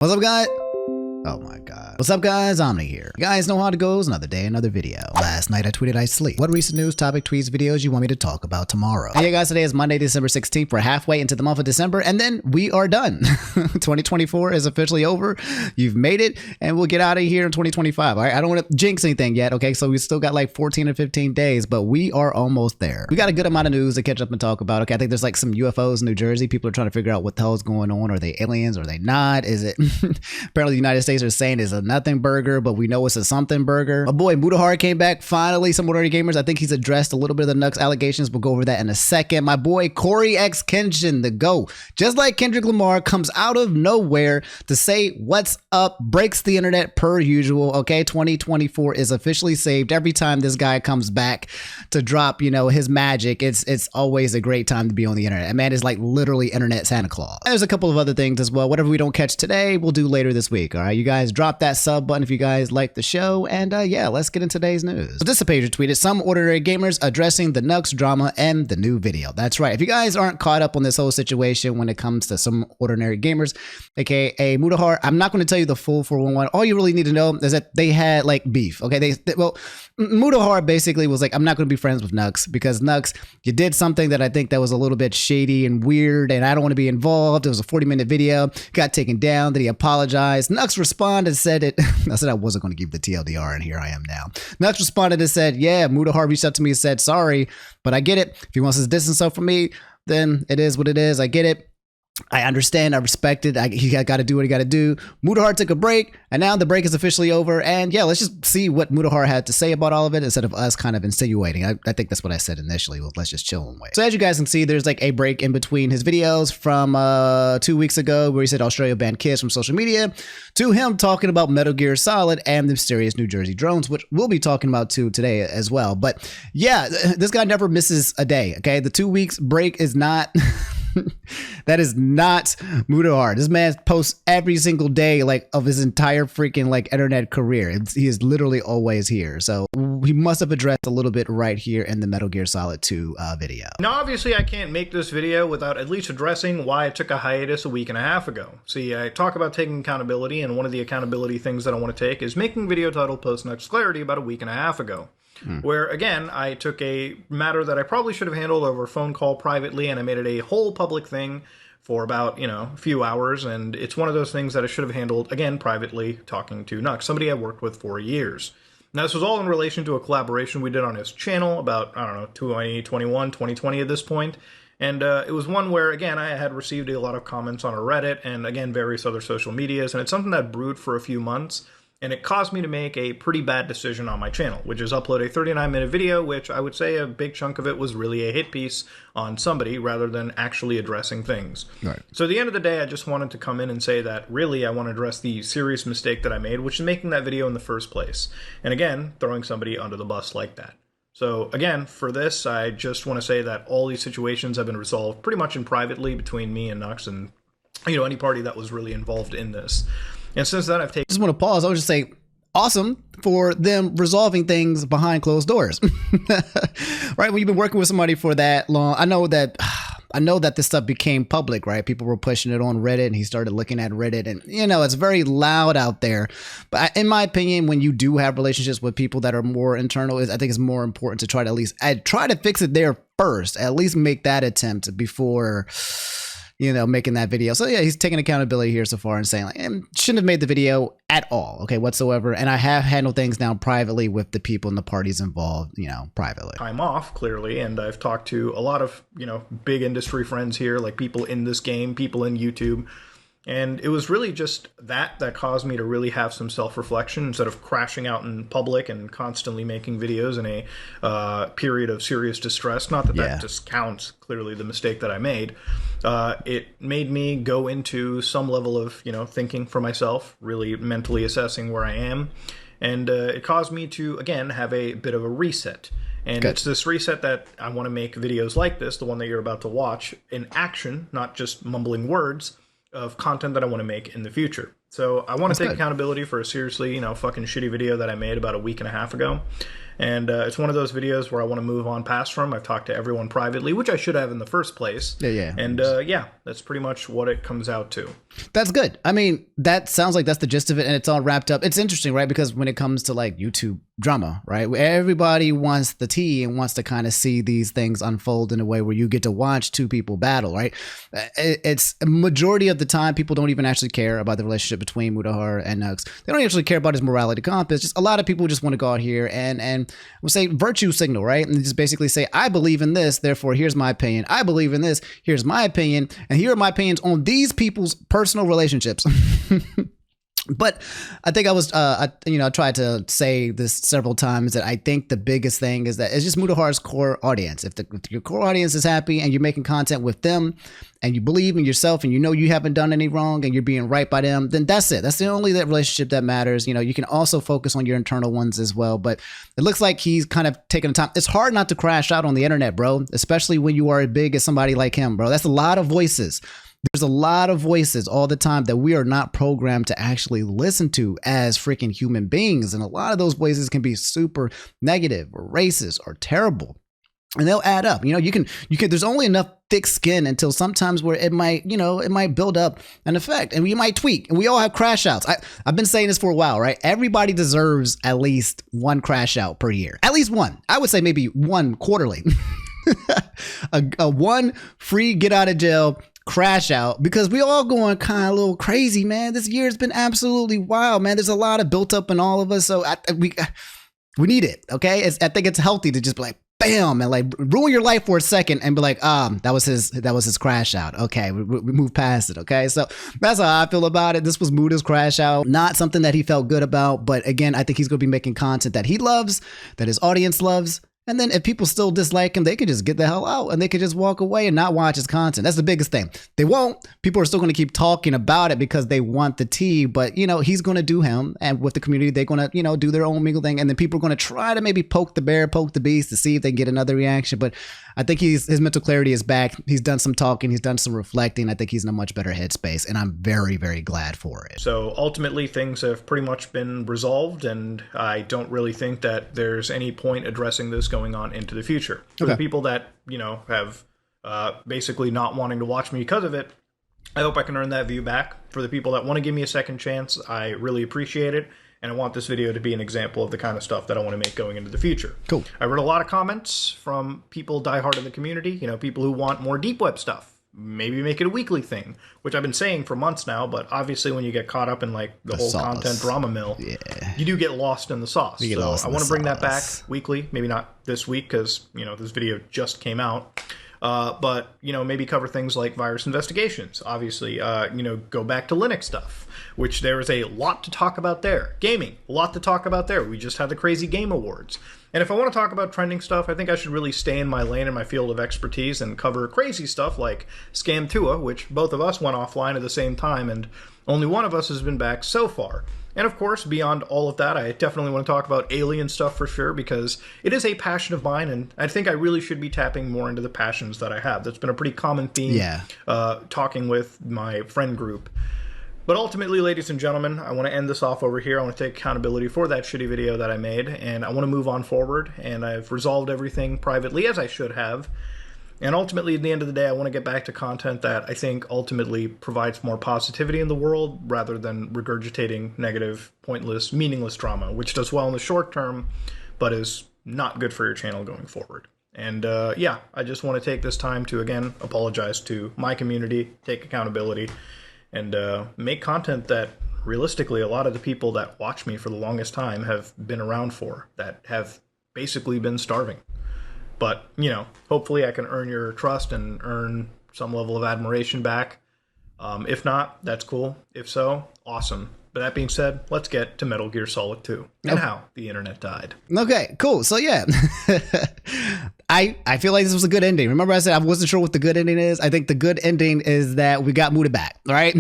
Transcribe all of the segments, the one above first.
What's up, guys? Oh my god. What's up, guys? Omni here. You guys know how it goes. Another day, another video. Last night I tweeted I sleep. What recent news, topic, tweets, videos you want me to talk about tomorrow? Hey guys, today is Monday, December 16th. We're halfway into the month of December and then we are done. 2024 is officially over. You've made it and we'll get out of here in 2025. All right, I don't want to jinx anything yet. Okay, so we still got like 14 or 15 days, but we are almost there. We got a good amount of news to catch up and talk about. Okay, I think there's like some UFOs in New Jersey. People are trying to figure out what the hell is going on. Are they aliens? Are they not? Is it apparently the United States are saying it's a nothing burger, but we know it's a something burger. My boy Mutahar came back finally. Some Ordinary Gamers, I think he's addressed a little bit of the Nux allegations. We'll go over that in a second. My boy CoryxKenshin, the GOAT, just like Kendrick Lamar, comes out of nowhere to say what's up, breaks the internet per usual. Okay, 2024 is officially saved. Every time this guy comes back to drop, you know, his magic, it's always a great time to be on the internet. A man is like literally internet Santa Claus. There's a couple of other things as well. Whatever we don't catch today, we'll do later this week. All right, you guys drop that sub button if you guys like the show, and yeah, let's get into today's news. So this page tweeted some Ordinary Gamers addressing the Nux drama and the new video. That's right. If you guys aren't caught up on this whole situation when it comes to some Ordinary Gamers, aka Mutahar, I'm not going to tell you the full 411. All you really need to know is that they had like beef. Okay, well, Mutahar basically was like, I'm not going to be friends with Nux because Nux, you did something that I think that was a little bit shady and weird, and I don't want to be involved. It was a 40-minute video, got taken down. Then he apologized. Nux responded and said it. I said I wasn't going to give the TLDR, and here I am now. Nux responded and said, yeah, Mutahar reached out to me and said, sorry, but I get it. If he wants to distance himself from me, then it is what it is. I get it. I understand. I respect it. He got to do what he got to do. Mutahar took a break, and now the break is officially over. And yeah, let's just see what Mutahar had to say about all of it instead of us kind of insinuating. I think that's what I said initially. Well, let's just chill and wait. So as you guys can see, there's like a break in between his videos from 2 weeks ago where he said Australia banned kids from social media to him talking about Metal Gear Solid and the mysterious New Jersey drones, which we'll be talking about too today as well. But yeah, this guy never misses a day. Okay, the 2 weeks break is not. That is not Mutahar. This man posts every single day, like, of his entire freaking like internet career. He is literally always here. So he must have addressed a little bit right here in the Metal Gear Solid 2 video. Now, obviously, I can't make this video without at least addressing why I took a hiatus a week and a half ago. See, I talk about taking accountability, and one of the accountability things that I want to take is making video titled Post Nux Clarity about a week and a half ago. Where, again, I took a matter that I probably should have handled over a phone call privately, and I made it a whole public thing for about, you know, a few hours, and it's one of those things that I should have handled, again, privately, talking to Nux, somebody I worked with for years. Now, this was all in relation to a collaboration we did on his channel about, I don't know, 2021, 2020 at this point, and it was one where, again, I had received a lot of comments on a Reddit, and, again, various other social medias, and it's something that brewed for a few months. And it caused me to make a pretty bad decision on my channel, which is upload a 39-minute video, which I would say a big chunk of it was really a hit piece on somebody rather than actually addressing things. Right. So at the end of the day, I just wanted to come in and say that really I want to address the serious mistake that I made, which is making that video in the first place. And again, throwing somebody under the bus like that. So again, for this, I just want to say that all these situations have been resolved pretty much in privately between me and Nux and, you know, any party that was really involved in this. And since then, I've taken... Just want to pause. I would just say, awesome for them resolving things behind closed doors. Right? When you've been working with somebody for that long, I know that this stuff became public, right? People were pushing it on Reddit, and he started looking at Reddit, and you know, it's very loud out there. But in my opinion, when you do have relationships with people that are more internal, I think it's more important to try to at least try to fix it there first. At least make that attempt before, you know, making that video. So yeah, he's taking accountability here so far and saying like, shouldn't have made the video at all, okay, whatsoever. And I have handled things now privately with the people and the parties involved, you know, privately. Time off, clearly, and I've talked to a lot of, you know, big industry friends here, like people in this game, people in YouTube. And it was really just that caused me to really have some self-reflection instead of crashing out in public and constantly making videos in a period of serious distress. Not that that discounts, clearly, the mistake that I made. It made me go into some level of, you know, thinking for myself, really mentally assessing where I am. And it caused me to, again, have a bit of a reset. And it's this reset that I want to make videos like this, the one that you're about to watch, in action, not just mumbling words, of content that I want to make in the future. So I want to take good. accountability for a seriously, fucking shitty video that I made about a week and a half ago. And it's one of those videos where I want to move on past from. I've talked to everyone privately, which I should have in the first place. Yeah. And yeah, that's pretty much what it comes out to. That's good. I mean, that sounds like that's the gist of it, and it's all wrapped up. It's interesting, right? Because when it comes to like YouTube drama, right? Everybody wants the tea and wants to kind of see these things unfold in a way where you get to watch two people battle, right? It's a majority of the time people don't even actually care about the relationship between Mutahar and Nux. They don't actually care about his morality compass. Just a lot of people just want to go out here and we'll say virtue signal, right? And just basically say, I believe in this, therefore here's my opinion. I believe in this, here's my opinion, and here are my opinions on these people's personal relationships. But I think I tried to say this several times that I think the biggest thing is that it's just Mutahar's core audience. If your core audience is happy and you're making content with them and you believe in yourself and you know you haven't done any wrong and you're being right by them, then that's it. That's the only that relationship that matters. You can also focus on your internal ones as well. But it looks like he's kind of taking the time. It's hard not to crash out on the internet, bro, especially when you are as big as somebody like him, bro. That's a lot of voices. There's a lot of voices all the time that we are not programmed to actually listen to as freaking human beings. And a lot of those voices can be super negative or racist or terrible. And they'll add up. You can, there's only enough thick skin until sometimes where it might build up an effect and we might tweak, and we all have crash outs. I've been saying this for a while, right? Everybody deserves at least one crash out per year. At least one. I would say maybe one quarterly. a one free get out of jail crash out, because we all going kind of a little crazy, man. This year has been absolutely wild, man. There's a lot of built up in all of us, so we need it. Okay, I think it's healthy to just be like bam and like ruin your life for a second and be like, that was his crash out. Okay, we move past it. Okay, so that's how I feel about it. This was Muta's crash out, not something that he felt good about, but again, I think he's gonna be making content that he loves, that his audience loves. And then if people still dislike him, they can just get the hell out and they can just walk away and not watch his content. That's the biggest thing. They won't. People are still going to keep talking about it because they want the tea. But, he's going to do him. And with the community, they're going to, do their own mingle thing. And then people are going to try to maybe poke the bear, poke the beast to see if they get another reaction. But I think his mental clarity is back. He's done some talking. He's done some reflecting. I think he's in a much better headspace. And I'm very, very glad for it. So ultimately, things have pretty much been resolved. And I don't really think that there's any point addressing this going on into the future. For the people that, have basically not wanting to watch me because of it, I hope I can earn that view back. For the people that want to give me a second chance, I really appreciate it. And I want this video to be an example of the kind of stuff that I want to make going into the future. Cool. I read a lot of comments from people diehard in the community, people who want more deep web stuff. Maybe make it a weekly thing, which I've been saying for months now, but obviously when you get caught up in like the whole sauce. Content drama mill, you do get lost in the sauce. So I want to bring that back weekly, maybe not this week because, this video just came out. But, maybe cover things like virus investigations. Obviously, go back to Linux stuff, which there is a lot to talk about there. Gaming, a lot to talk about there. We just had the Crazy Game Awards. And if I want to talk about trending stuff, I think I should really stay in my lane and my field of expertise and cover crazy stuff like Scam Tua, which both of us went offline at the same time, and only one of us has been back so far. And of course, beyond all of that, I definitely want to talk about alien stuff for sure, because it is a passion of mine, and I think I really should be tapping more into the passions that I have. That's been a pretty common theme talking with my friend group. But ultimately, ladies and gentlemen, I want to end this off over here. I want to take accountability for that shitty video that I made, and I want to move on forward, and I've resolved everything privately, as I should have. And ultimately, at the end of the day, I want to get back to content that I think ultimately provides more positivity in the world rather than regurgitating negative, pointless, meaningless drama, which does well in the short term, but is not good for your channel going forward. And I just want to take this time to, again, apologize to my community, take accountability, and make content that realistically a lot of the people that watch me for the longest time have been around for, that have basically been starving. But, hopefully I can earn your trust and earn some level of admiration back. If not, that's cool. If so, awesome. But that being said, let's get to Metal Gear Solid 2 and how the internet died. Okay, cool. So yeah, I feel like this was a good ending. Remember I said I wasn't sure what the good ending is? I think the good ending is that we got Muta back, right?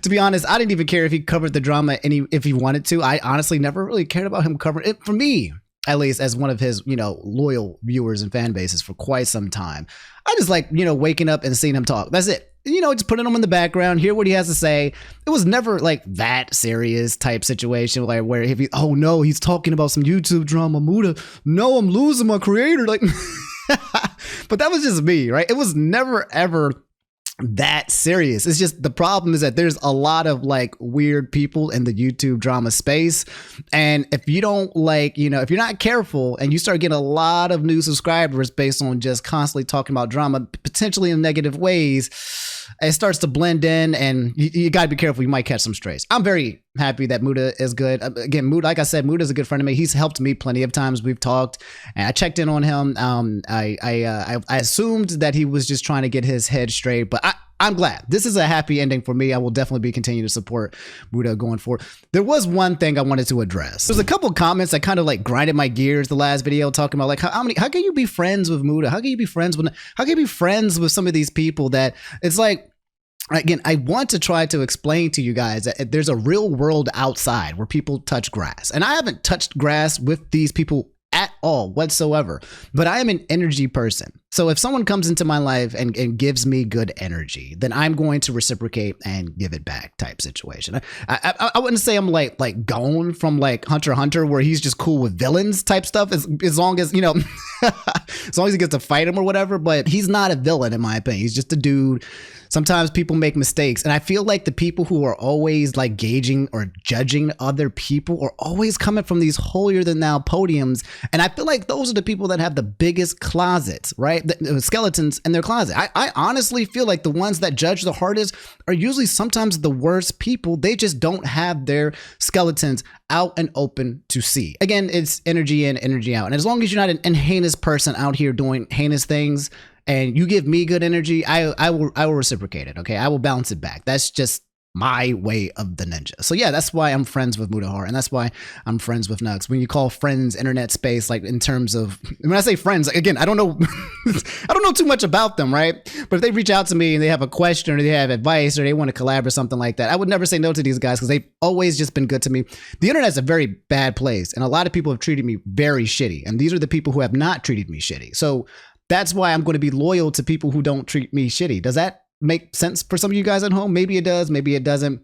To be honest, I didn't even care if he covered the drama if he wanted to. I honestly never really cared about him covering it. For me, at least as one of his, loyal viewers and fan bases for quite some time, I just like, waking up and seeing him talk. That's it. just putting him in the background, hear what he has to say. It was never like that serious type situation, like where if he, oh no, he's talking about some YouTube drama, Muta, no, I'm losing my creator, like. But that was just me, right? It was never ever that serious. It's just the problem is that there's a lot of like weird people in the YouTube drama space, and if you don't like, if you're not careful and you start getting a lot of new subscribers based on just constantly talking about drama, potentially in negative ways, it starts to blend in, and you got to be careful. You might catch some strays. I'm very happy that Muta is good. Again, Muta, like I said, Muta is a good friend of me. He's helped me plenty of times. We've talked, and I checked in on him. I assumed that he was just trying to get his head straight, but I'm glad. This is a happy ending for me. I will definitely be continuing to support Muta going forward. There was one thing I wanted to address. There's a couple of comments that kind of like grinded my gears the last video, talking about like how can you be friends with Muta? How can you be friends with some of these people that it's like. Again, I want to try to explain to you guys that there's a real world outside where people touch grass. And I haven't touched grass with these people at all whatsoever, but I am an energy person. So if someone comes into my life and gives me good energy, then I'm going to reciprocate and give it back type situation. I wouldn't say I'm like Gon from like Hunter x Hunter where he's just cool with villains type stuff as long as, as long as he gets to fight him or whatever, but he's not a villain in my opinion. He's just a dude. Sometimes people make mistakes, and I feel like the people who are always like gauging or judging other people are always coming from these holier than thou podiums, and I feel like those are the people that have the biggest closets, right? The skeletons in their closet. I honestly feel like the ones that judge the hardest are usually sometimes the worst people. They just don't have their skeletons out and open to see. Again, it's energy in, energy out, and as long as you're not an heinous person out here doing heinous things, and you give me good energy, I will reciprocate it. Okay, I will bounce it back. That's just my way of the ninja. So yeah, that's why I'm friends with Mutahar, and that's why I'm friends with Nux. When you call friends internet space, like in terms of when I say friends, again, I don't know, I don't know too much about them, right? But if they reach out to me and they have a question or they have advice or they want to collab or something like that, I would never say no to these guys because they've always just been good to me. The internet's a very bad place, and a lot of people have treated me very shitty, and these are the people who have not treated me shitty. So that's why I'm going to be loyal to people who don't treat me shitty. Does that make sense for some of you guys at home? Maybe it does, maybe it doesn't.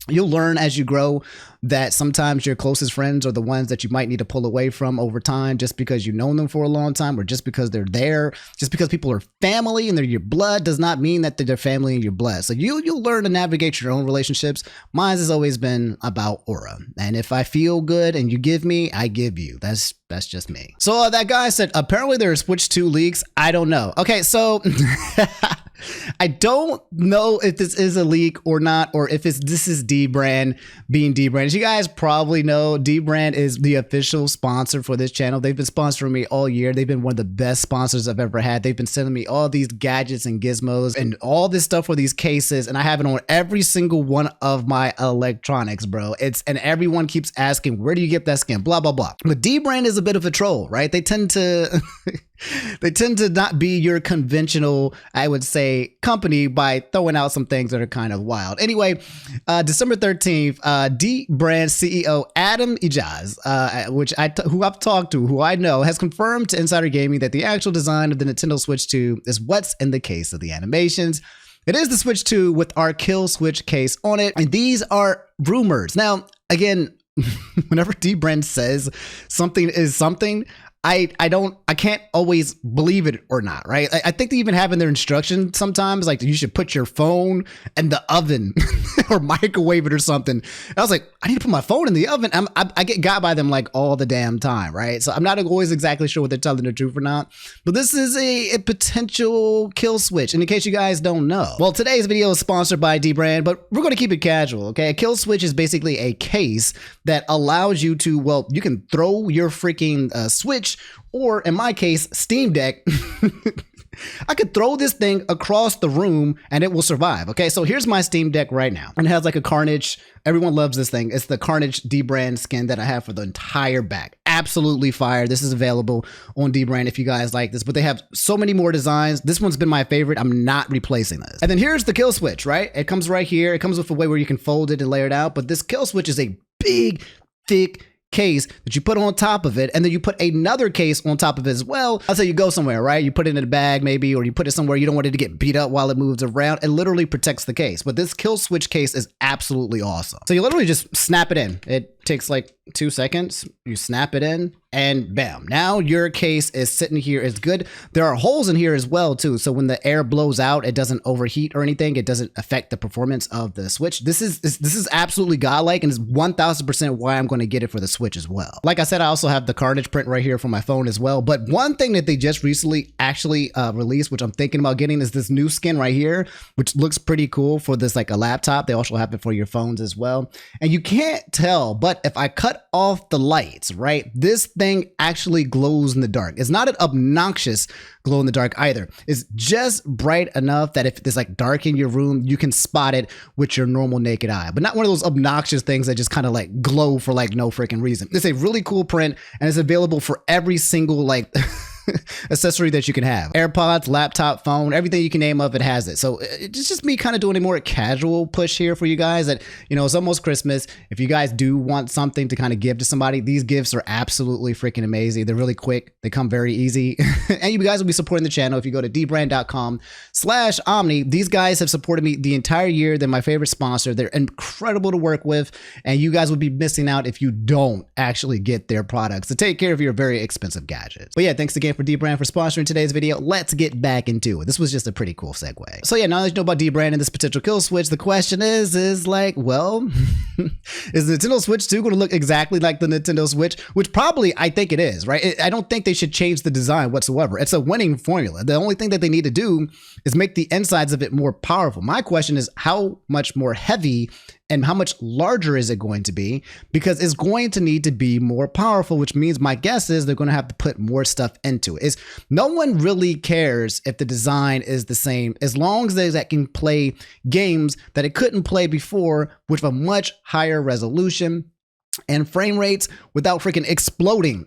You'll learn as you grow that sometimes your closest friends are the ones that you might need to pull away from over time just because you've known them for a long time or just because they're there. Just because people are family and they're your blood does not mean that they're family and your blood. So you'll learn to navigate your own relationships. Mine has always been about aura. And if I feel good and you give me, I give you. That's just me. So that guy said, apparently there are Switch 2 leaks. I don't know. Okay, so I don't know if this is a leak or not, or if this is D-Brand being D-Brand. As you guys probably know, D-Brand is the official sponsor for this channel. They've been sponsoring me all year. They've been one of the best sponsors I've ever had. They've been sending me all these gadgets and gizmos and all this stuff for these cases, and I have it on every single one of my electronics, bro. And everyone keeps asking, where do you get that skin? Blah, blah, blah. But D-Brand is a bit of a troll, right? They tend to not be your conventional, I would say, company by throwing out some things that are kind of wild. Anyway, December 13th, D-Brand CEO Adam Ijaz, who I've talked to, who I know, has confirmed to Insider Gaming that the actual design of the Nintendo Switch 2 is what's in the case of the animations. It is the Switch 2 with our kill switch case on it, and these are rumors. Now, again, whenever D-Brand says something is something, I can't always believe it or not, right? I think they even have in their instructions sometimes, like you should put your phone in the oven or microwave it or something. I was like, I need to put my phone in the oven. I get got by them like all the damn time, right? So I'm not always exactly sure what they're telling the truth or not, but this is a potential kill switch. And in case you guys don't know, well, today's video is sponsored by D-Brand, but we're going to keep it casual, okay? A kill switch is basically a case that allows you to, well, you can throw your freaking switch, or in my case, Steam Deck. I could throw this thing across the room and it will survive. Okay, so here's my Steam Deck right now. And it has like a Carnage. Everyone loves this thing. It's the Carnage D-Brand skin that I have for the entire back. Absolutely fire. This is available on D-Brand if you guys like this, but they have so many more designs. This one's been my favorite. I'm not replacing this. And then here's the kill switch, right? It comes right here. It comes with a way where you can fold it and layer it out, but this kill switch is a big, thick case that you put on top of it, and then you put another case on top of it as well. Let's say you go somewhere, right? You put it in a bag maybe, or you put it somewhere you don't want it to get beat up while it moves around. It literally protects the case. But this kill switch case is absolutely awesome. So you literally just snap it in. It takes like 2 seconds. You snap it in and bam. Now your case is sitting here. It's good. There are holes in here as well too. So when the air blows out, it doesn't overheat or anything. It doesn't affect the performance of the Switch. This is absolutely godlike, and is 1000% why I'm going to get it for the Switch as well. Like I said, I also have the Carnage print right here for my phone as well. But one thing that they just recently actually released, which I'm thinking about getting, is this new skin right here, which looks pretty cool for this like a laptop. They also have it for your phones as well. And you can't tell, but if I cut off the lights, right, this thing actually glows in the dark. It's not an obnoxious glow in the dark either. It's just bright enough that if there's like dark in your room, you can spot it with your normal naked eye, but not one of those obnoxious things that just kind of like glow for like no freaking reason. It's a really cool print, and it's available for every single like accessory that you can have. AirPods, laptop, phone, everything you can name of, it has it. So it's just me kind of doing a more casual push here for you guys that, you know, it's almost Christmas. If you guys do want something to kind of give to somebody, these gifts are absolutely freaking amazing. They're really quick. They come very easy. And you guys will be supporting the channel if you go to dbrand.com/Omni. These guys have supported me the entire year. They're my favorite sponsor. They're incredible to work with, and you guys would be missing out if you don't actually get their products to take care of your very expensive gadgets. But yeah, thanks again for dbrand for sponsoring today's video. Let's get back into it. This was just a pretty cool segue. So yeah, now that you know about dbrand and this potential kill switch, the question is like, well, is the Nintendo Switch 2 going to look exactly like the Nintendo Switch? Which probably I think it is, right? I don't think they should change the design whatsoever. It's a winning formula. The only thing that they need to do is make the insides of it more powerful. My question is, how much more heavy and how much larger is it going to be? Because it's going to need to be more powerful, which means my guess is they're going to have to put more stuff into it. No one really cares if the design is the same, as long as that can play games that it couldn't play before with a much higher resolution and frame rates without freaking exploding.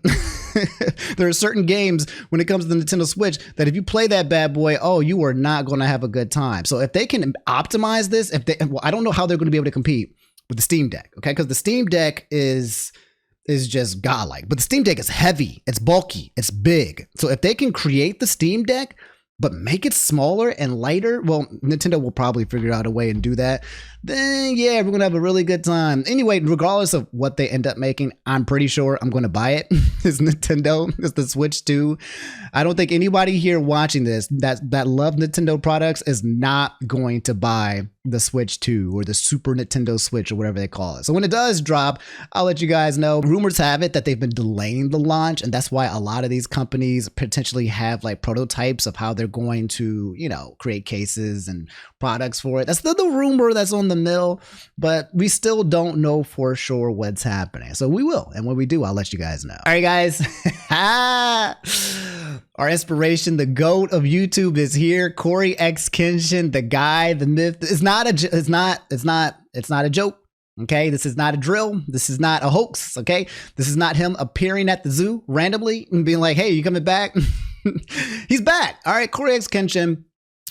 There are certain games when it comes to the Nintendo Switch that if you play that bad boy, oh, you are not going to have a good time. So if they can optimize this, well, I don't know how they're going to be able to compete with the Steam Deck, okay? Because the Steam Deck is just godlike, but the Steam Deck is heavy, it's bulky, it's big. So if they can create the Steam Deck but make it smaller and lighter, well, Nintendo will probably figure out a way and do that. Then yeah, we're gonna have a really good time. Anyway, regardless of what they end up making, I'm pretty sure I'm gonna buy it. It's Nintendo, it's the Switch 2. I don't think anybody here watching this that love Nintendo products is not going to buy the Switch 2 or the Super Nintendo Switch or whatever they call it. So when it does drop, I'll let you guys know. Rumors have it that they've been delaying the launch, and that's why a lot of these companies potentially have like prototypes of how they're going to, you know, create cases and products for it. That's the rumor that's on the mill, but we still don't know for sure what's happening. So we will, and when we do, I'll let you guys know. All right, guys. Our inspiration, the GOAT of YouTube, is here. CoryxKenshin, the guy, the myth. It's not a joke. Okay, this is not a drill. This is not a hoax. Okay, this is not him appearing at the zoo randomly and being like, "Hey, you coming back?" He's back. All right, CoryxKenshin.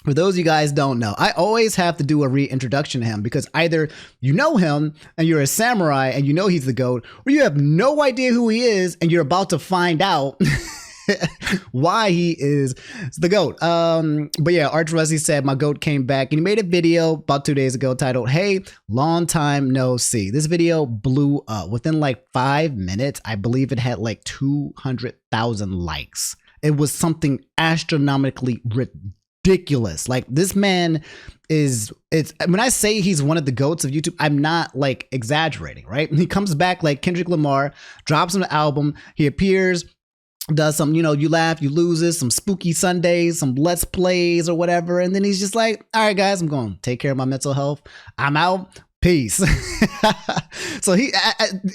For those of you guys don't know, I always have to do a reintroduction to him because either you know him and you're a samurai and you know he's the GOAT, or you have no idea who he is and you're about to find out why he is the GOAT. But yeah, Arch Rusty said my GOAT came back, and he made a video about 2 days ago titled, "Hey, long time no see." This video blew up within like 5 minutes. I believe it had like 200,000 likes. It was something astronomically ridiculous. Like, this man when I say he's one of the GOATs of YouTube, I'm not like exaggerating, right? He comes back like Kendrick Lamar, drops an album, he appears, does some, you know, you laugh, you loses, some spooky Sundays, some let's plays or whatever, and then he's just like, all right guys, I'm going to take care of my mental health, I'm out, peace. So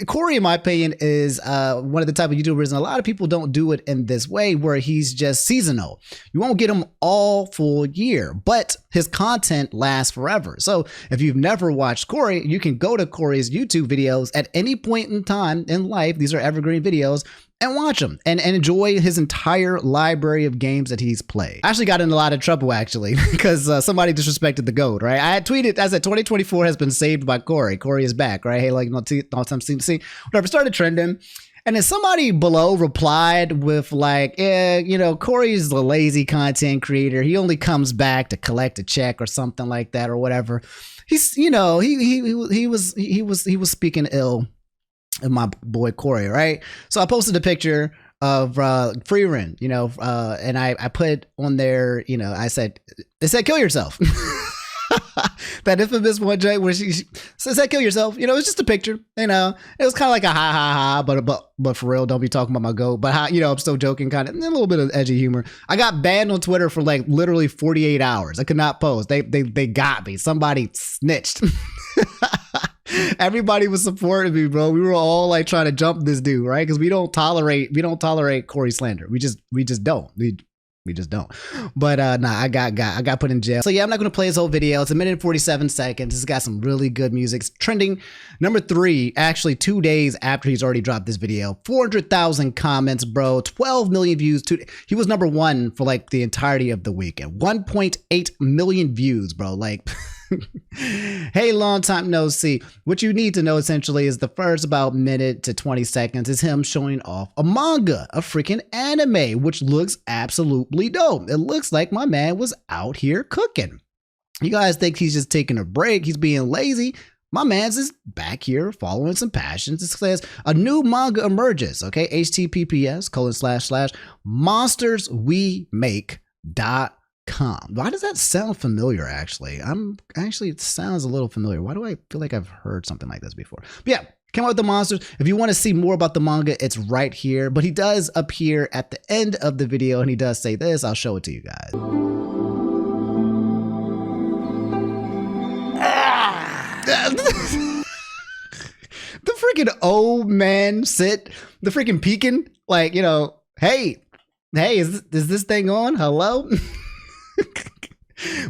Cory, in my opinion, is one of the type of YouTubers, and a lot of people don't do it in this way, where he's just seasonal. You won't get him all full year, but his content lasts forever. So if you've never watched Cory, you can go to Cory's YouTube videos at any point in time in life. These are evergreen videos, and watch them and enjoy his entire library of games that he's played. I actually got in a lot of trouble actually because somebody disrespected the GOAT, right? I had tweeted, I said 2024 has been saved by Cory. Cory is back, right? Hey, like, see, whatever, started trending. And then somebody below replied with like, yeah, you know, Cory's the lazy content creator. He only comes back to collect a check or something like that or whatever. He's, you know, he was speaking ill of my boy Cory, right? So I posted a picture of free run, you know, and I put on there, you know, it said kill yourself. That infamous one joke where she said kill yourself, you know, it's just a picture, you know, it was kind of like a ha ha ha, but for real, don't be talking about my goat. But how, you know, I'm still joking, kind of, and a little bit of edgy humor. I got banned on Twitter for like literally 48 hours. I could not post. They got me. Somebody snitched. Everybody was supporting me, bro. We were all like trying to jump this dude, right? Because we don't tolerate Cory slander. We just don't. We just don't. But nah, I got put in jail. So yeah, I'm not gonna play his whole video. It's 1 minute and 47 seconds. It's got some really good music. It's trending number 3, actually 2 days after he's already dropped this video. 400,000 comments, bro. 12 million views. He was number 1 for like the entirety of the weekend. 1.8 million views, bro. Like. Hey, long time no see. What you need to know essentially is the first about minute to 20 seconds is him showing off a manga, a freaking anime, which looks absolutely dope. It looks like my man was out here cooking. You guys think he's just taking a break, he's being lazy? My man's is back here following some passions. It says a new manga emerges, okay? https://monsterswemake.com. Why does that sound familiar, actually? It sounds a little familiar. Why do I feel like I've heard something like this before? But yeah, came out with the monsters. If you want to see more about the manga, it's right here. But he does appear at the end of the video, and he does say this. I'll show it to you guys. The freaking old man the freaking peeking, like, you know, hey, is this thing on? Hello?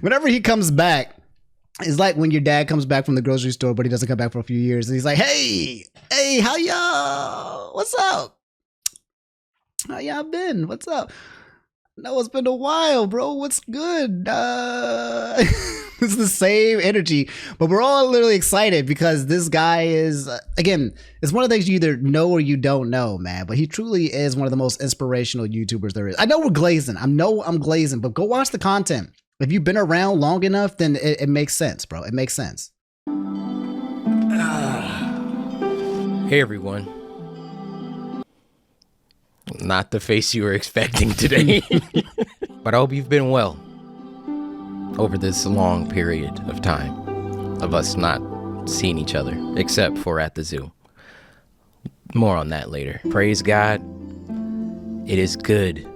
Whenever he comes back, it's like when your dad comes back from the grocery store, but he doesn't come back for a few years. And he's like, hey, how y'all? What's up? How y'all been? What's up? No, it's been a while, bro. What's good? It's the same energy, but we're all literally excited because this guy is, again, it's one of the things you either know or you don't know, man. But he truly is one of the most inspirational YouTubers there is. I know we're glazing. I'm glazing, but go watch the content. If you've been around long enough, then it makes sense, bro. It makes sense. Hey, everyone. Not the face you were expecting today. But I hope you've been well over this long period of time of us not seeing each other, except for at the zoo. More on that later. Praise God. It is good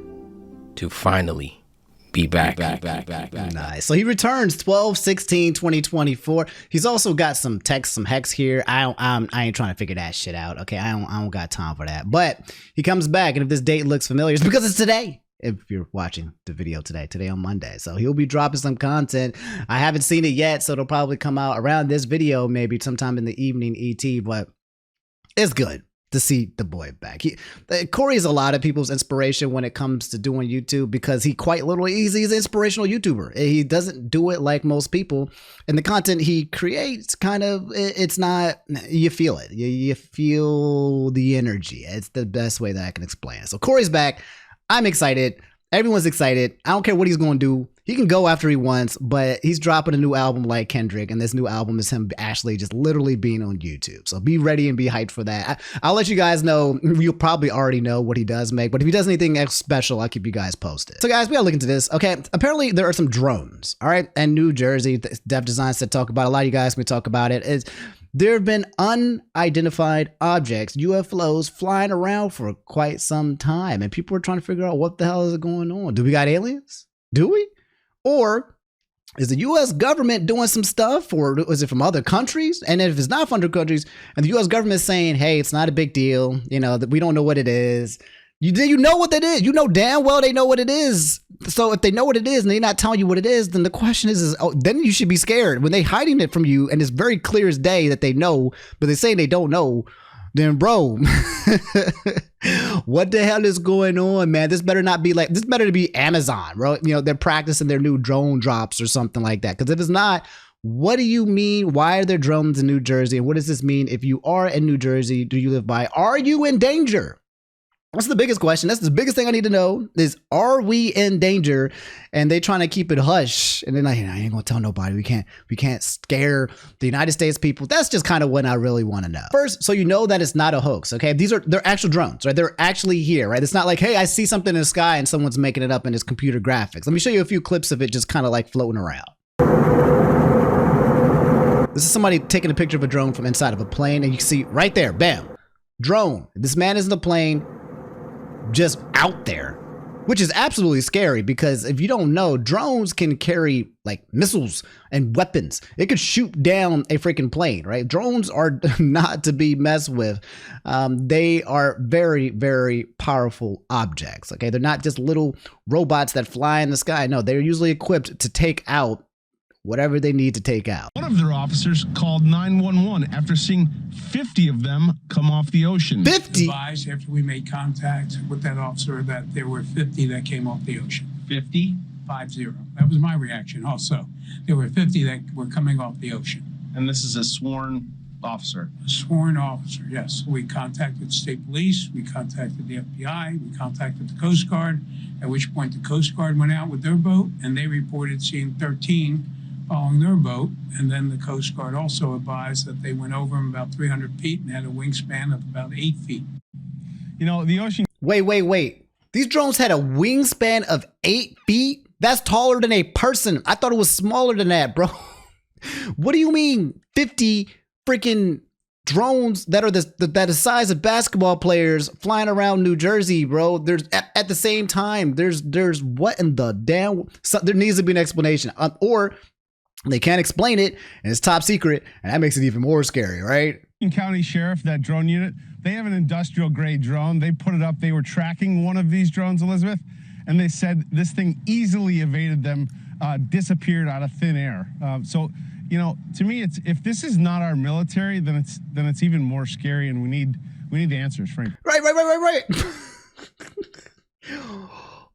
to finally be back. Nice. So he returns 12/16/2024. He's also got some text, some hex here. I ain't trying to figure that shit out. Okay, I don't got time for that. But he comes back, and if this date looks familiar, it's because it's today. If you're watching the video today on Monday. So he'll be dropping some content. I haven't seen it yet, so it'll probably come out around this video, maybe sometime in the evening ET, but it's good to see the boy back. Cory is a lot of people's inspiration when it comes to doing YouTube because he quite literally, he's an inspirational YouTuber. He doesn't do it like most people. And the content he creates kind of, it's not, you feel it. You feel the energy. It's the best way that I can explain it. So Cory's back. I'm excited. Everyone's excited. I don't care what he's going to do. He can go after he wants, but he's dropping a new album like Kendrick, and this new album is him actually just literally being on YouTube. So be ready and be hyped for that. I'll let you guys know. You'll probably already know what he does make, but if he does anything special, I'll keep you guys posted. So guys, we gotta look into this. Okay, apparently there are some drones, all right? And New Jersey, Dev Design said talk about it. A lot of you guys may talk about it. There have been unidentified objects, UFOs, flying around for quite some time, and people are trying to figure out what the hell is going on. Do we got aliens? Do we? Or is the U.S. government doing some stuff, or is it from other countries? And if it's not from other countries, and the U.S. government is saying, hey, it's not a big deal, you know, that we don't know what it is, You know what that is. You know damn well they know what it is. So if they know what it is and they're not telling you what it is, then the question is then you should be scared. When they're hiding it from you and it's very clear as day that they know, but they're saying they don't know, then bro, what the hell is going on, man? This better to be Amazon, bro. You know, they're practicing their new drone drops or something like that. Because if it's not, what do you mean? Why are there drones in New Jersey? And what does this mean? If you are in New Jersey, do you live by? Are you in danger? That's the biggest question. That's the biggest thing I need to know is, are we in danger? And they trying to keep it hush. And then I ain't gonna tell nobody. We can't scare the United States people. That's just kind of what I really want to know. First, so you know that it's not a hoax, okay? They're actual drones, right? They're actually here, right? It's not like, hey, I see something in the sky and someone's making it up in his computer graphics. Let me show you a few clips of it just kind of like floating around. This is somebody taking a picture of a drone from inside of a plane, and you can see right there, bam, drone. This man is in the plane, just out there, which is absolutely scary because if you don't know, drones can carry like missiles and weapons. It could shoot down a freaking plane, right? Drones are not to be messed with. They are very, very powerful objects, okay? They're not just little robots that fly in the sky. No, they're usually equipped to take out whatever they need to take out. One of their officers called 911 after seeing 50 of them come off the ocean. 50? Advised after we made contact with that officer that there were 50 that came off the ocean. 50? 50. That was my reaction also. There were 50 that were coming off the ocean. And this is a sworn officer? A sworn officer, yes. We contacted state police, we contacted the FBI, we contacted the Coast Guard, at which point the Coast Guard went out with their boat and they reported seeing 13 following their boat, and then the Coast Guard also advised that they went over them about 300 feet and had a wingspan of about 8 feet. You know, the ocean... Wait. These drones had a wingspan of 8 feet? That's taller than a person. I thought it was smaller than that, bro. What do you mean 50 freaking drones that are the size of basketball players flying around New Jersey, bro? There's at the same time, there's what in the damn... there needs to be an explanation. Or they can't explain it, and it's top secret, and that makes it even more scary, right? County Sheriff, that drone unit, they have an industrial grade drone. They put it up. They were tracking one of these drones, Elizabeth, and they said this thing easily evaded them, disappeared out of thin air. So, you know, to me, it's, if this is not our military, then it's even more scary, and we need the answers, Frank. Right.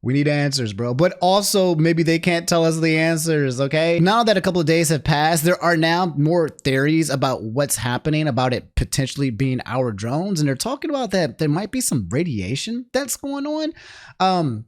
We need answers, bro. But also, maybe they can't tell us the answers, okay? Now that a couple of days have passed, there are now more theories about what's happening, about it potentially being our drones. And they're talking about that there might be some radiation that's going on.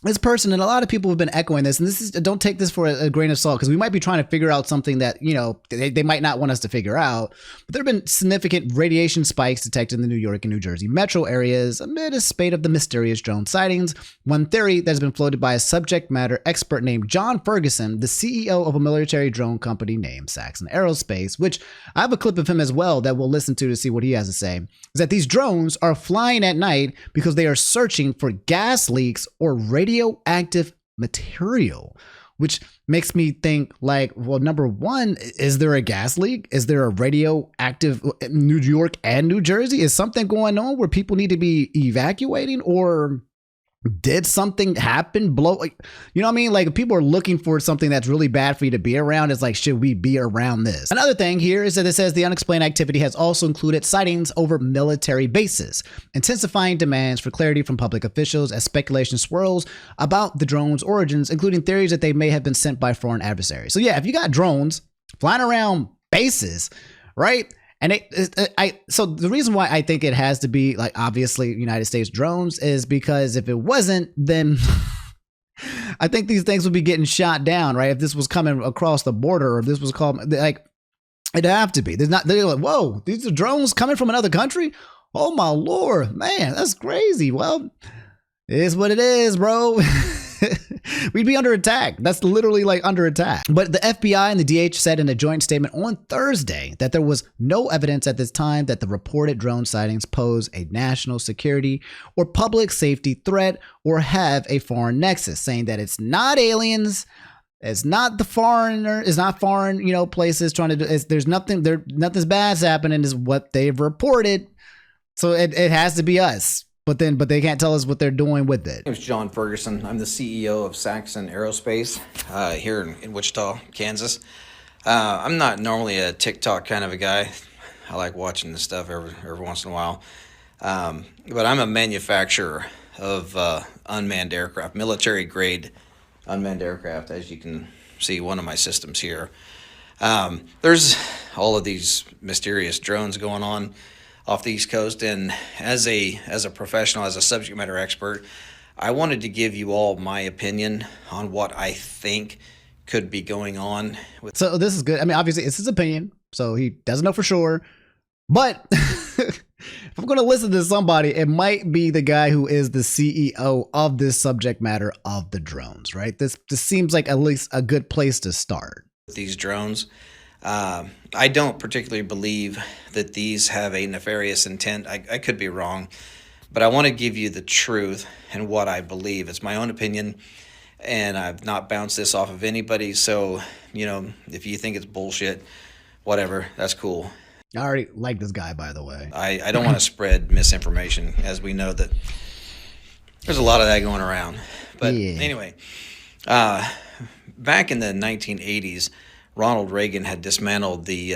This person, and a lot of people have been echoing this, and this is, don't take this for a grain of salt, because we might be trying to figure out something that, you know, they might not want us to figure out. But there have been significant radiation spikes detected in the New York and New Jersey metro areas amid a spate of the mysterious drone sightings. One theory that has been floated by a subject matter expert named John Ferguson, the CEO of a military drone company named Saxon Aerospace, which I have a clip of him as well that we'll listen to see what he has to say, is that these drones are flying at night because they are searching for gas leaks or radioactive material, which makes me think like, well, number one, is there a gas leak? Is there a radioactive New York and New Jersey? Is something going on where people need to be evacuating, or did something happen? You know what I mean? Like, if people are looking for something that's really bad for you to be around, it's like, should we be around this? Another thing here is that it says the unexplained activity has also included sightings over military bases, intensifying demands for clarity from public officials as speculation swirls about the drones' origins, including theories that they may have been sent by foreign adversaries. So yeah, if you got drones flying around bases, right? And so the reason why I think it has to be, like, obviously United States drones is because if it wasn't, then I think these things would be getting shot down, right? If this was coming across the border, or if this was called, like, it'd have to be. They're like, whoa, these are drones coming from another country? Oh my Lord, man, that's crazy. Well, it is what it is, bro. We'd be under attack. That's literally like under attack. But the FBI and the DH said in a joint statement on Thursday that there was no evidence at this time that the reported drone sightings pose a national security or public safety threat or have a foreign nexus, saying that it's not aliens. It's not the foreigner. It's not foreign, you know, places trying to do. There's nothing's bad's happening is what they've reported. So it has to be us. but they can't tell us what they're doing with it. My name's John Ferguson. I'm the CEO of Saxon Aerospace here in Wichita, Kansas. I'm not normally a TikTok kind of a guy. I like watching this stuff every once in a while. But I'm a manufacturer of unmanned aircraft, military grade unmanned aircraft, as you can see one of my systems here. There's all of these mysterious drones going on off the East Coast, and as a professional, as a subject matter expert, I wanted to give you all my opinion on what I think could be going on. So this is good. I mean, obviously it's his opinion, so he doesn't know for sure. But if I'm going to listen to somebody, it might be the guy who is the CEO of this subject matter of the drones, right? This seems like at least a good place to start. These drones, I don't particularly believe that these have a nefarious intent. I could be wrong, but I want to give you the truth and what I believe. It's my own opinion, and I've not bounced this off of anybody. So, you know, if you think it's bullshit, whatever, that's cool. I already like this guy, by the way. I don't want to spread misinformation, as we know that there's a lot of that going around. But anyway, back in the 1980s, Ronald Reagan had dismantled the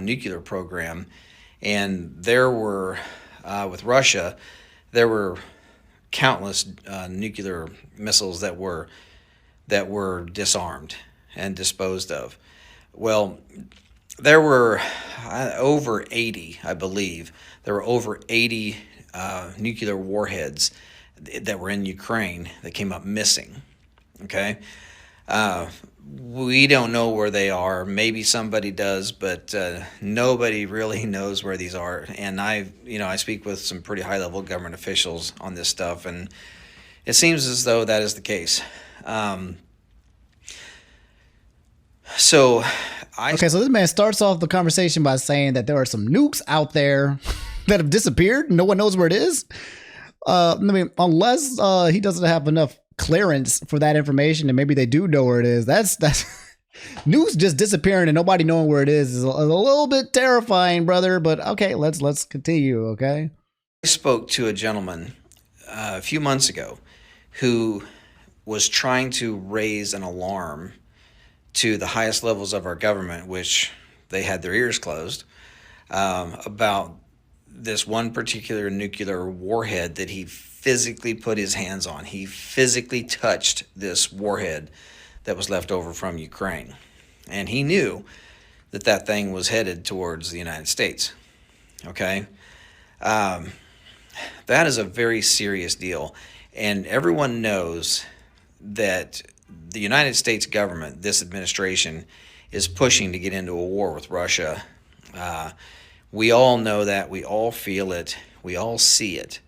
nuclear program, and there were, with Russia, there were countless nuclear missiles that were disarmed and disposed of. Well, there were over 80, I believe. There were over 80 nuclear warheads that were in Ukraine that came up missing. Okay, we don't know where they are. Maybe somebody does, but nobody really knows where these are. And I speak with some pretty high-level government officials on this stuff, and it seems as though that is the case. So this man starts off the conversation by saying that there are some nukes out there that have disappeared. No one knows where it is. I mean, unless he doesn't have enough clearance for that information, and maybe they do know where it is. That's nukes just disappearing and nobody knowing where it is a little bit terrifying, brother. But okay, let's continue. Okay. I spoke to a gentleman a few months ago who was trying to raise an alarm to the highest levels of our government, which they had their ears closed, about this one particular nuclear warhead that he physically put his hands on. He physically touched this warhead that was left over from Ukraine. And he knew that that thing was headed towards the United States. Okay? That is a very serious deal. And everyone knows that the United States government, this administration, is pushing to get into a war with Russia. We all know that. We all feel it. We all see it.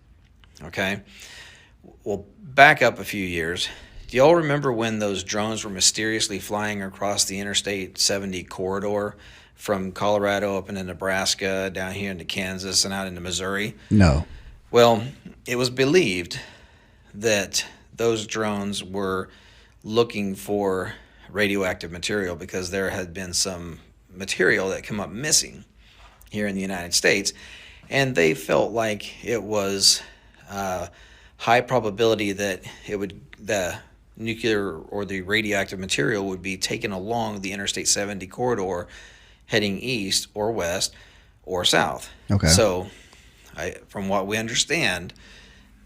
Okay? Well, back up a few years. Do y'all remember when those drones were mysteriously flying across the Interstate 70 corridor from Colorado up into Nebraska, down here into Kansas, and out into Missouri? No. Well, it was believed that those drones were looking for radioactive material because there had been some material that come up missing here in the United States, and they felt like it was high probability that the nuclear or the radioactive material would be taken along the Interstate 70 corridor heading east or west or south. Okay. So from what we understand,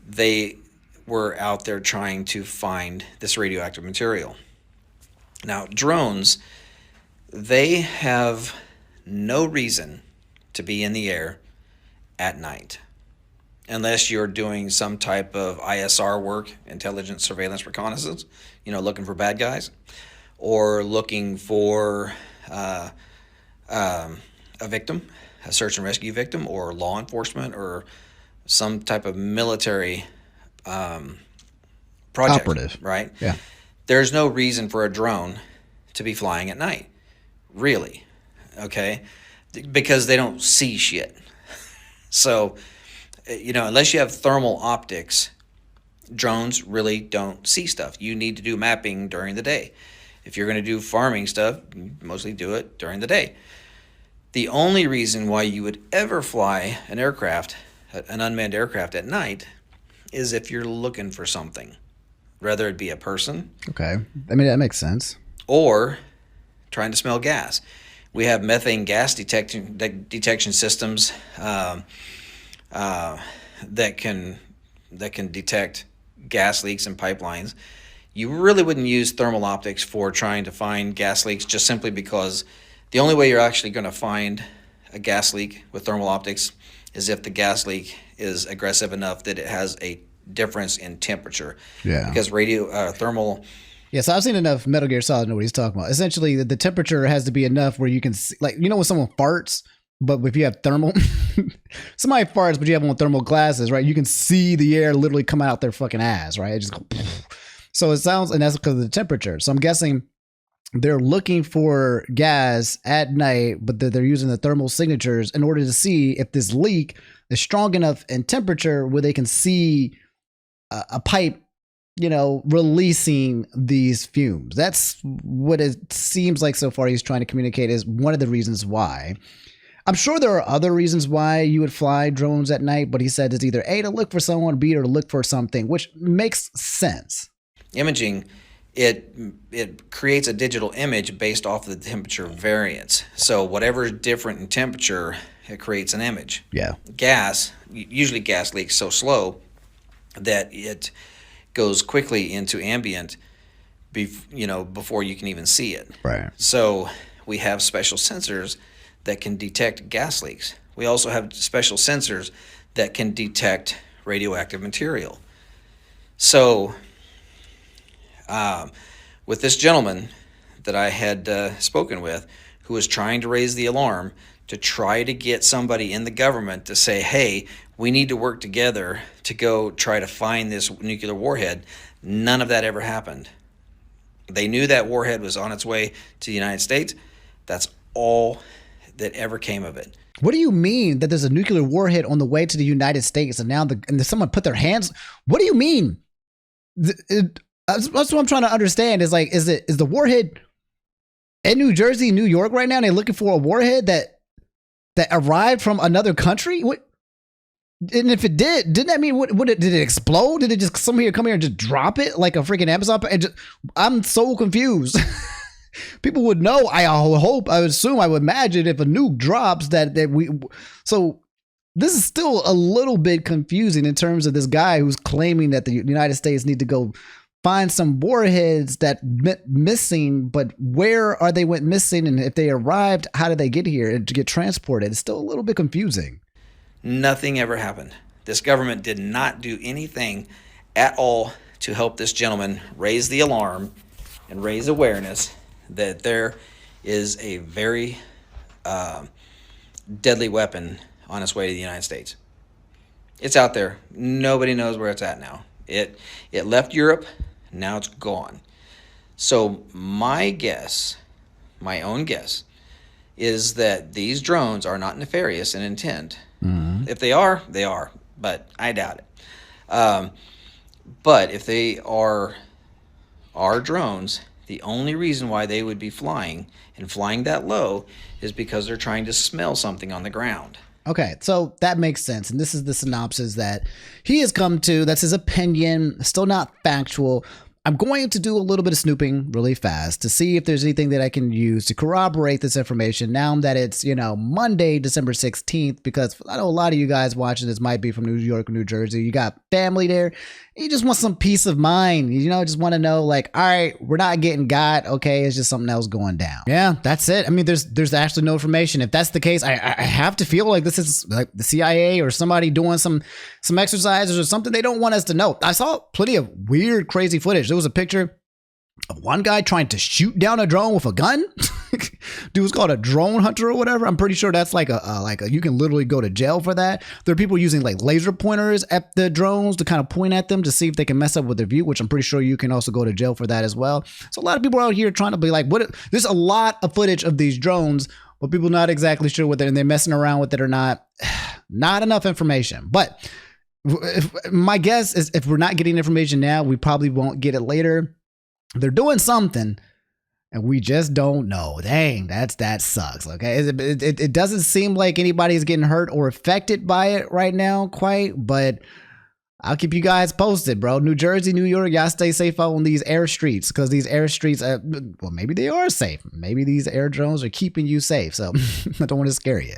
they were out there trying to find this radioactive material. Now, drones, they have no reason to be in the air at night unless you're doing some type of ISR work, intelligence, surveillance, reconnaissance, looking for bad guys, or looking for a victim, a search and rescue victim, or law enforcement, or some type of military project. Operative. Right? Yeah. There's no reason for a drone to be flying at night, really, okay? Because they don't see shit. So, unless you have thermal optics, drones really don't see stuff. You need to do mapping during the day. If you're going to do farming stuff, you mostly do it during the day. The only reason why you would ever fly an aircraft an unmanned aircraft at night is if you're looking for something, whether it be a person. Okay. I mean, that makes sense. Or trying to smell gas. We have methane gas detection systems that can detect gas leaks in pipelines. You really wouldn't use thermal optics for trying to find gas leaks, just simply because the only way you're actually going to find a gas leak with thermal optics is if the gas leak is aggressive enough that it has a difference in temperature. Yeah. Because thermal. Yeah, so I've seen enough Metal Gear Solid to know what he's talking about. Essentially, the temperature has to be enough where you can see, like, you know when someone farts, but if you have thermal, somebody farts, but you have on thermal glasses, right? You can see the air literally come out their fucking ass, right? It just go. So it sounds, and that's because of the temperature. So I'm guessing they're looking for gas at night, but they're using the thermal signatures in order to see if this leak is strong enough in temperature where they can see a pipe, you know, releasing these fumes. That's what it seems like so far he's trying to communicate is one of the reasons why. I'm sure there are other reasons why you would fly drones at night, but he said it's either A, to look for someone, B, or to look for something, which makes sense. Imaging, it creates a digital image based off of the temperature variance. So whatever is different in temperature, it creates an image. Yeah. Gas, usually gas leaks so slow that it goes quickly into ambient, before you can even see it. Right. So we have special sensors that can detect gas leaks. We also have special sensors that can detect radioactive material. So with this gentleman that I had spoken with, who was trying to raise the alarm to try to get somebody in the government to say, hey, we need to work together to go try to find this nuclear warhead, none of that ever happened. They knew that warhead was on its way to the United States. That's all that ever came of it. What do you mean that there's a nuclear warhead on the way to the United States and now someone put their hands? What do you mean? That's what I'm trying to understand is like, is the warhead in New Jersey, New York right now? And they're looking for a warhead that arrived from another country? What? And if it didn't that mean did it explode? Did it just somebody come here and just drop it like a freaking Amazon? I'm so confused. People would know. I would assume, I would imagine if a nuke drops so this is still a little bit confusing in terms of this guy who's claiming that the United States need to go find some warheads that went missing, but where are they went missing? And if they arrived, how did they get here and to get transported? It's still a little bit confusing. Nothing ever happened. This government did not do anything at all to help this gentleman raise the alarm and raise awareness that there is a very deadly weapon on its way to the United States. It's out there. Nobody knows where it's at now. It left Europe. Now it's gone. So my own guess, is that these drones are not nefarious in intent. Mm-hmm. If they are, they are, but I doubt it. But if they are drones, the only reason why they would be flying and flying that low is because they're trying to smell something on the ground. Okay, so that makes sense. And this is the synopsis that he has come to. That's his opinion, still not factual. I'm going to do a little bit of snooping really fast to see if there's anything that I can use to corroborate this information now that it's, Monday, December 16th, because I know a lot of you guys watching this might be from New York or New Jersey. You got family there. You just want some peace of mind. Just want to know, like, all right, we're not getting got. Okay, it's just something else going down. Yeah, that's it. I mean, there's actually no information. If that's the case, I have to feel like this is like the CIA or somebody doing some exercises or something they don't want us to know. I saw plenty of weird, crazy footage. There was a picture of one guy trying to shoot down a drone with a gun. Dude was called a drone hunter or whatever. I'm pretty sure that's like a you can literally go to jail for that. There are people using like laser pointers at the drones to kind of point at them to see if they can mess up with their view, which I'm pretty sure you can also go to jail for that as well. So a lot of people out here trying to be like, there's a lot of footage of these drones, but people not exactly sure what and they're messing around with it or not. Not enough information. But my guess is if we're not getting information now, we probably won't get it later. They're doing something. And we just don't know. Dang, that sucks. Okay, it doesn't seem like anybody's getting hurt or affected by it right now, quite. But I'll keep you guys posted, bro. New Jersey, New York, y'all stay safe out on these air streets, because these air streets, well, maybe they are safe. Maybe these air drones are keeping you safe. So I don't want to scare you.